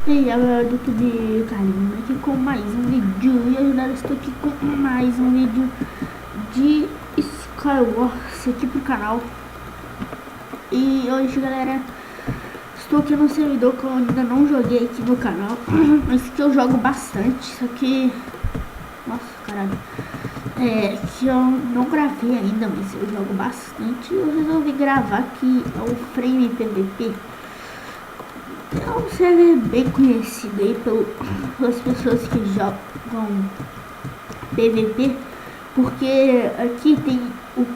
E aí, galera do YouTube, Carlinhos aqui com mais um vídeo. E aí, galera, estou aqui com mais um vídeo de Skywars aqui pro canal. E hoje, galera, estou aqui no servidor que eu ainda não joguei aqui no canal, mas que eu jogo bastante. Só que, nossa, caralho, que eu não gravei ainda, mas eu jogo bastante. Eu resolvi gravar aqui o Frame PVP. É um server bem conhecido aí pelas pessoas que jogam PVP, porque aqui tem o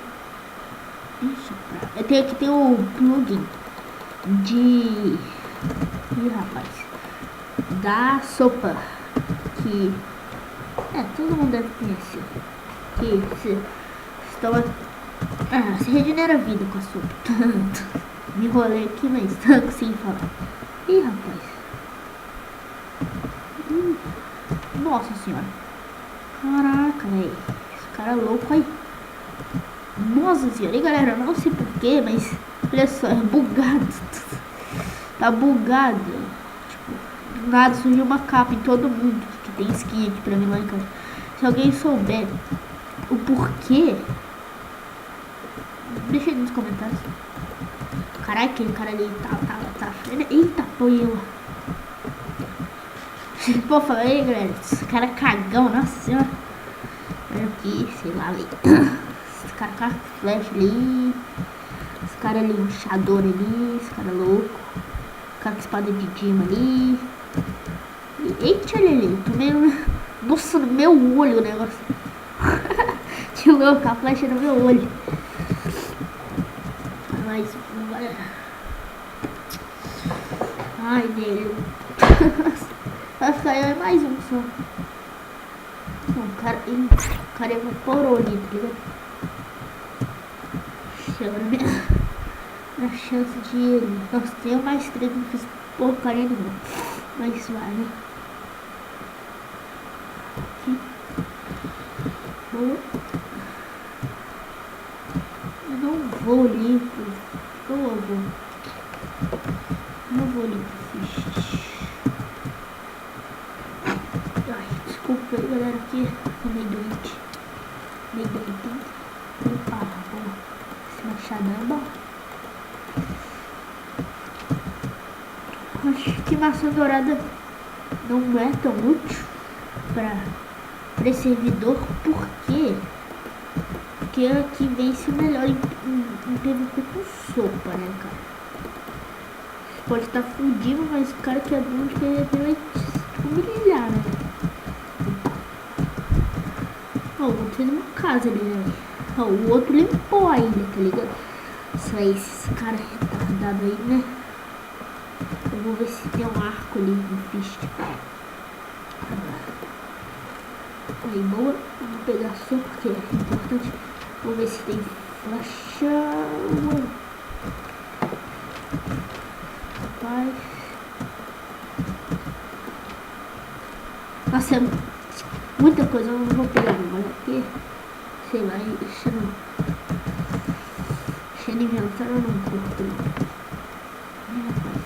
aqui tem o plugin de rapaz, da sopa, que todo mundo deve conhecer, que se regenera a vida com a sopa. Me enrolei aqui, mas não consegui falar. Ih, rapaz. Nossa senhora. Caraca, velho. Esse cara é louco aí. Nossa senhora. E galera, eu não sei porquê, mas olha só, é bugado. Tá bugado. Tipo, do nada surgiu uma capa em todo mundo que tem skin aqui pra mim lá em casa. Se alguém souber o porquê, deixa aí nos comentários. Caralho, aquele cara ali tá. Eita, poema. Pô, falei aí, galera. Esse cara é cagão, nossa senhora. Olha aqui, sei lá, velho. Esse cara com a flecha ali. Esse cara ali, um chador ali. Esse cara louco. Esse cara com espada de dima ali. Eita, olha ali. Tô meio. Nossa, no meu olho o negócio. Tinha louco, a flecha no meu olho. Mas, ai, velho. Vai ficar eu e mais um só. Não, o cara evaporou ali, tá ligado? Agora minha chance de... Nossa, tenho mais 3, não fiz porcaria nenhuma. Mas vai, né? Aqui. Boa. Eu não vou ali, eu vou. Não vou ali pro fish. Ai, desculpa aí, galera, aqui tô meio doente. Opa, boa. Esse machadão é bom. Acho que maçã dourada não é tão útil pra esse servidor, porque aqui vence o melhor em PVP com sopa, né, cara? Pode estar fudido, mas o cara que é bom de PVP vai humilhar, né? Ó, o outro fez uma casa ali, né? Ó, o outro limpou a ilha, tá ligado? Isso aí, esses caras retardados aí, né? Eu vou ver se tem um arco ali no fish. Aí, boa. Vou pegar a sopa, porque é importante. Vou ver se tem flecha. Rapaz. Nossa, é muita coisa. Eu não vou pegar não, mas aqui, sei lá, deixa no inventário, eu não curto não. Rapaz.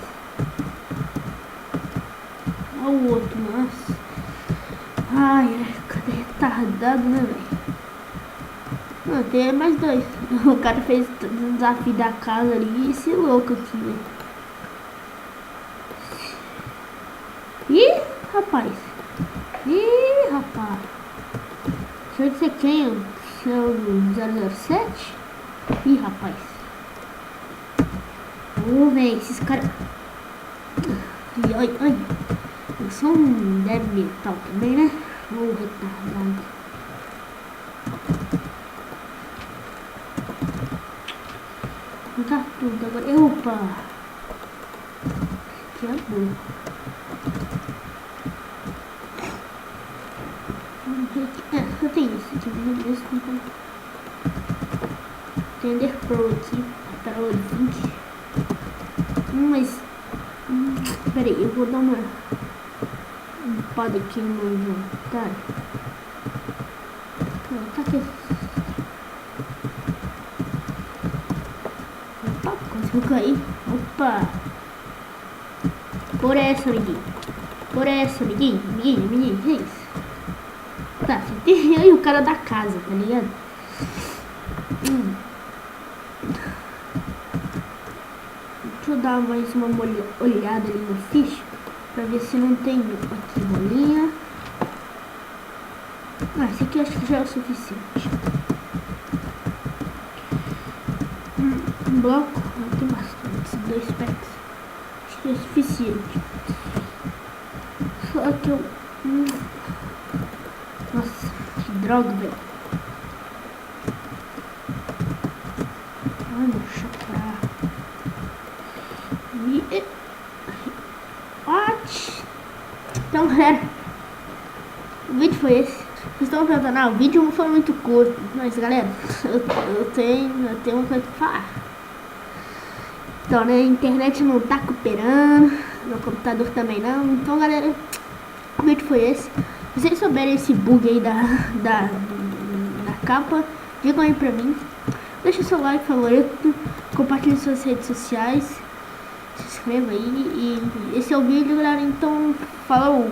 Olha o outro, nossa. Ai, cadê retardado, né, velho? Não, tem mais 2. O cara fez um desafio da casa ali e esse louco aqui, velho. Ih, rapaz. Deixa eu ser quem? Seu 007? Ih, rapaz. Ô, velho, esses caras... Ai. Eu sou um débil mental também, né? Ô, retardado. Tá tudo agora. Opa! Que é bom. Eu tenho isso aqui, mesmo. Tender Pro aqui. Para o link. Mas... peraí, eu vou dar uma limpada aqui no meu inventário. Tá aqui. Opa, conseguiu cair. Opa! Por essa, amiguinho. Por essa, amiguinho, que é isso? Tá, tem aí o cara da casa, tá ligado? Deixa eu dar mais uma olhada ali no ficha pra ver se não tem aqui bolinha. Esse aqui acho que já é o suficiente. Um bloco, tem bastante, 2 packs. Acho que é suficiente. Só que eu... Nossa, que droga, velho. Ai, deixa pra... What? Então, galera, o vídeo foi esse. Vocês estão perguntando, o vídeo não foi muito curto. Mas, galera, eu tenho uma coisa pra falar. Então, né, a internet não tá cooperando, meu computador também não. Então, galera, o vídeo foi esse. Se vocês souberem esse bug aí da capa, digam aí pra mim. Deixa seu like, favorito, compartilhe em suas redes sociais, se inscreva aí. E esse é o vídeo, galera. Então, falou!